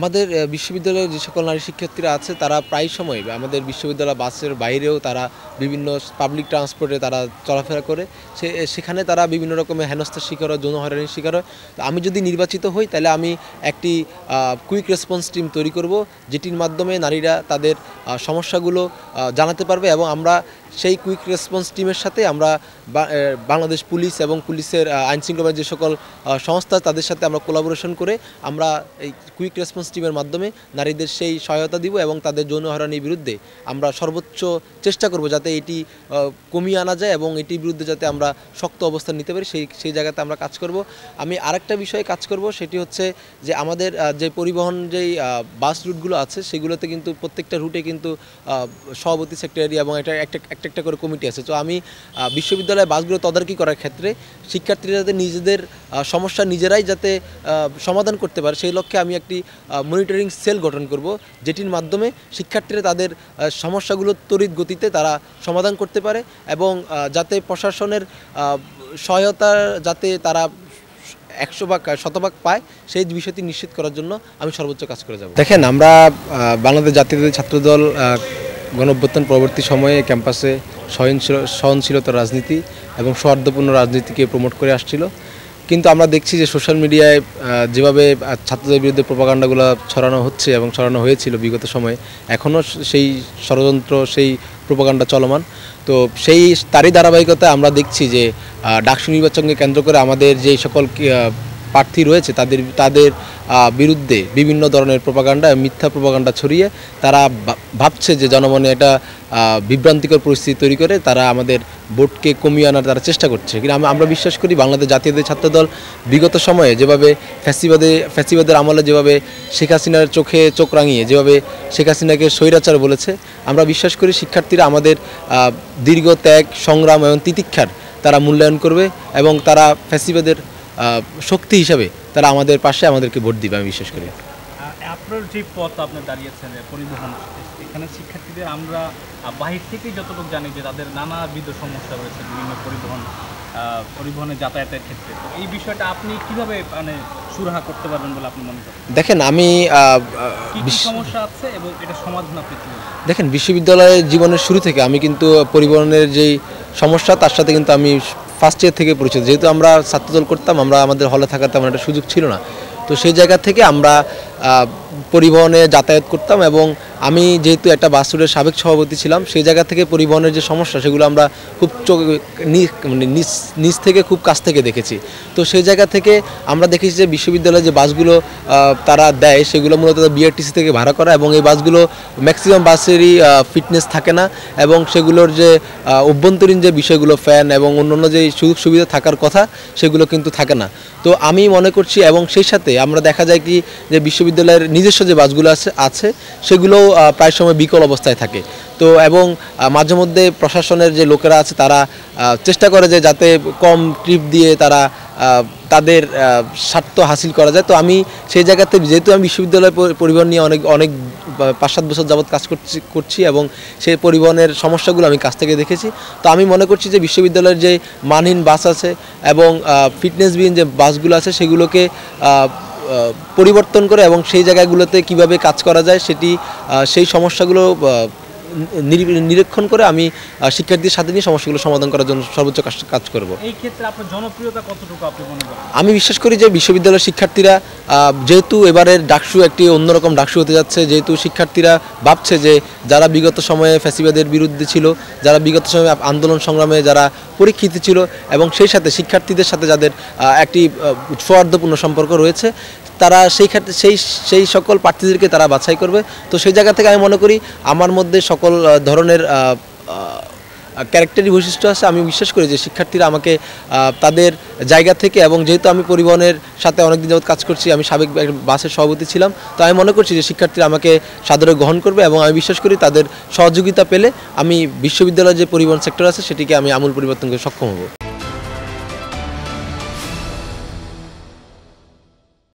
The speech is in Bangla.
আমাদের বিশ্ববিদ্যালয়ের যে সকল নারী শিক্ষার্থীরা আছে তারা প্রায় সময় আমাদের বিশ্ববিদ্যালয় বাসের বাইরেও তারা বিভিন্ন পাবলিক ট্রান্সপোর্টে তারা চলাফেরা করে সেখানে তারা বিভিন্ন রকমের হেনস্থার শিকার হয়, যৌন হয়রানির শিকার হয়। তো আমি যদি নির্বাচিত হই তাহলে আমি একটি কুইক রেসপন্স টিম তৈরি করব, যেটির মাধ্যমে নারীরা তাদের সমস্যাগুলো জানাতে পারবে এবং আমরা সেই কুইক রেসপন্স টিমের সাথে আমরা বাংলাদেশ পুলিশ এবং পুলিশের আইনশৃঙ্খলার যে সকল সংস্থা তাদের সাথে আমরা কোলাবোরেশন করে আমরা এই কুইক রেসপন্স টিমের মাধ্যমে নারীদের সেই সহায়তা দিব এবং তাদের যৌন হয়রানির বিরুদ্ধে আমরা সর্বোচ্চ চেষ্টা করব যাতে এটি কমিয়ে আনা যায় এবং এটির বিরুদ্ধে যাতে আমরা শক্ত অবস্থান নিতে পারি সেই জায়গাতে আমরা কাজ করব। আমি আরেকটা বিষয়ে কাজ করব, সেটি হচ্ছে যে আমাদের যে পরিবহন যেই বাস রুটগুলো আছে সেগুলোতে কিন্তু প্রত্যেকটা রুটে কিন্তু সভাপতি সেক্রেটারি এবং একটা করে কমিটি আছে। তো আমি বিশ্ববিদ্যালয়ের বাসগুলো তদারকি করার ক্ষেত্রে শিক্ষার্থীরা যাতে নিজেদের সমস্যা নিজেরাই যাতে সমাধান করতে পারে সেই লক্ষ্যে আমি একটি মনিটরিং সেল গঠন করব, যেটির মাধ্যমে শিক্ষার্থীরা তাদের সমস্যাগুলো তড়িৎ গতিতে তারা সমাধান করতে পারে এবং যাতে প্রশাসনের সহায়তা যাতে তারা 100% পায় সেই বিষয়টি নিশ্চিত করার জন্য আমি সর্বোচ্চ কাজ করে যাব। দেখেন, আমরা বাংলাদেশ জাতীয়তাবাদী ছাত্রদল গণঅভ্যুত্থান পরবর্তী সময়ে ক্যাম্পাসে সহনশীলতার রাজনীতি এবং সৌহার্দ্যপূর্ণ রাজনীতিকে প্রমোট করে আসছিল, কিন্তু আমরা দেখছি যে সোশ্যাল মিডিয়ায় যেভাবে ছাত্রদের বিরুদ্ধে প্রোপাগান্ডাগুলো ছড়ানো হচ্ছে এবং ছড়ানো হয়েছিল বিগত সময়ে, এখনও সেই ষড়যন্ত্র সেই প্রোপাগান্ডা চলমান। তো তারই ধারাবাহিকতায় আমরা দেখছি যে ডাকসু নির্বাচনকে কেন্দ্র করে আমাদের যে সকল প্রার্থী রয়েছে তাদের বিরুদ্ধে বিভিন্ন ধরনের প্রোপাগান্ডা মিথ্যা প্রোপাগান্ডা ছড়িয়ে তারা ভাবছে যে জনমনে একটা বিভ্রান্তিকর পরিস্থিতি তৈরি করে তারা আমাদের ভোটকে কমিয়ে আনার তারা চেষ্টা করছে। কিন্তু আমরা বিশ্বাস করি বাংলাদেশ জাতীয়তাবাদী ছাত্রদল বিগত সময়ে যেভাবে ফ্যাসিবাদের আমলে যেভাবে শেখ হাসিনার চোখে চোখ রাঙিয়ে যেভাবে শেখ হাসিনাকে স্বৈরাচার বলেছে, আমরা বিশ্বাস করি শিক্ষার্থীরা আমাদের দীর্ঘ ত্যাগ সংগ্রাম এবং তিতিক্ষার তারা মূল্যায়ন করবে এবং তারা ফ্যাসিবাদের শক্তি হিসাবে তারা আমাদের পাশে আমাদেরকে ভোট দিবে, আমি বিশ্বাস করি। আপনার যে পথ আপনি দাঁড়িয়েছেন পরিবহন, এখানে শিক্ষার্থীদের আমরা বাহির থেকেই যতটুকু জানি যে তাদের নানাবিধ সমস্যা রয়েছে বিভিন্ন পরিবহনে যাতায়াতের ক্ষেত্রে। তো এই বিষয়টা আপনি কিভাবে সুরাহা করতে পারবেন বলে আপনি মনে করেন? দেখেন, আমি কি সমস্যা আছে এবং এটা সমাধান আপনি কি? দেখেন, বিশ্ববিদ্যালয়ের জীবনের শুরু থেকে আমি কিন্তু পরিবহনের যেই সমস্যা তার সাথে কিন্তু আমি ফার্স্ট ইয়ার থেকে পরিচিত। যেহেতু আমরা ছাত্রদল করতাম, আমাদের হলে থাকার তেমন একটা সুযোগ ছিল না, তো সেই জায়গা থেকে আমরা পরিবহনে যাতায়াত করতাম এবং আমি যেহেতু একটা বাস রুটের সাবেক সভাপতি ছিলাম, সেই জায়গা থেকে পরিবহনের যে সমস্যা সেগুলো আমরা খুব নিচ থেকে খুব কাছ থেকে দেখেছি। তো সেই জায়গা থেকে আমরা দেখেছি যে বিশ্ববিদ্যালয়ে যে বাসগুলো তারা দেয় সেগুলো মূলত বিআরটিসি থেকে ভাড়া করা এবং এই বাসগুলো ম্যাক্সিমাম বাসেরই ফিটনেস থাকে না এবং সেগুলোর যে অভ্যন্তরীণ যে বিষয়গুলো ফ্যান এবং অন্যান্য যে সুযোগ সুবিধা থাকার কথা সেগুলো কিন্তু থাকে না। তো আমি মনে করছি এবং সেই সাথে আমরা দেখা যায় কি যে বিশ্ববিদ্যালয়ের নিজস্ব যে বাসগুলো আছে সেগুলো প্রায় সময় বিকল অবস্থায় থাকে। তো এবং মাঝে মধ্যে প্রশাসনের যে লোকেরা আছে তারা চেষ্টা করে যে যাতে কম ট্রিপ দিয়ে তারা তাদের স্বার্থ হাসিল করা যায়। তো আমি সেই জায়গাতে যেহেতু আমি বিশ্ববিদ্যালয় পরিবহন নিয়ে অনেক 5-7 বছর যাবৎ কাজ করছি এবং সেই পরিবহনের সমস্যাগুলো আমি কাছ থেকে দেখেছি, তো আমি মনে করছি যে বিশ্ববিদ্যালয়ের যে মানহীন বাস আছে এবং ফিটনেসবিহীন যে বাসগুলো আছে সেগুলোকে পরিবর্তন করে এবং সেই জায়গাগুলোতে কিভাবে কাজ করা যায় সেই সমস্যাগুলো নিরীক্ষণ করে আমি শিক্ষার্থীদের সাথে নিয়ে সমস্যাগুলো সমাধান করার জন্য সর্বোচ্চ কাজ করব। এই ক্ষেত্রে আপনার জনপ্রিয়তা কতটুকু আপনি মনে করেন? আমি বিশ্বাস করি যে বিশ্ববিদ্যালয়ের শিক্ষার্থীরা যেহেতু এবারের ডাকসু একটি অন্যরকম ডাকসু হতে যাচ্ছে, যেহেতু শিক্ষার্থীরা ভাবছে যে যারা বিগত সময়ে ফ্যাসিবাদের বিরুদ্ধে ছিল, যারা বিগত সময়ে আন্দোলন সংগ্রামে যারা পরীক্ষিত ছিল এবং সেই সাথে শিক্ষার্থীদের সাথে যাদের একটি সৌহার্দ্যপূর্ণ সম্পর্ক রয়েছে, তারা সেই ক্ষেত্রে সেই সকল প্রার্থীদেরকে তারা বাছাই করবে। তো সেই জায়গা থেকে আমি মনে করি আমার মধ্যে সকল ধরনের ক্যারেক্টারি বৈশিষ্ট্য আছে। আমি বিশ্বাস করি যে শিক্ষার্থীরা আমাকে তাদের জায়গা থেকে এবং যেহেতু আমি পরিবহনের সাথে অনেকদিন যাবত কাজ করছি, আমি সাবেক বাসের সভাপতি ছিলাম, তো আমি মনে করছি যে শিক্ষার্থীরা আমাকে সাদরে গ্রহণ করবে এবং আমি বিশ্বাস করি তাদের সহযোগিতা পেলে আমি বিশ্ববিদ্যালয়ের যে পরিবহন সেক্টর আছে সেটিকে আমি আমূল পরিবর্তন করতে সক্ষম হব।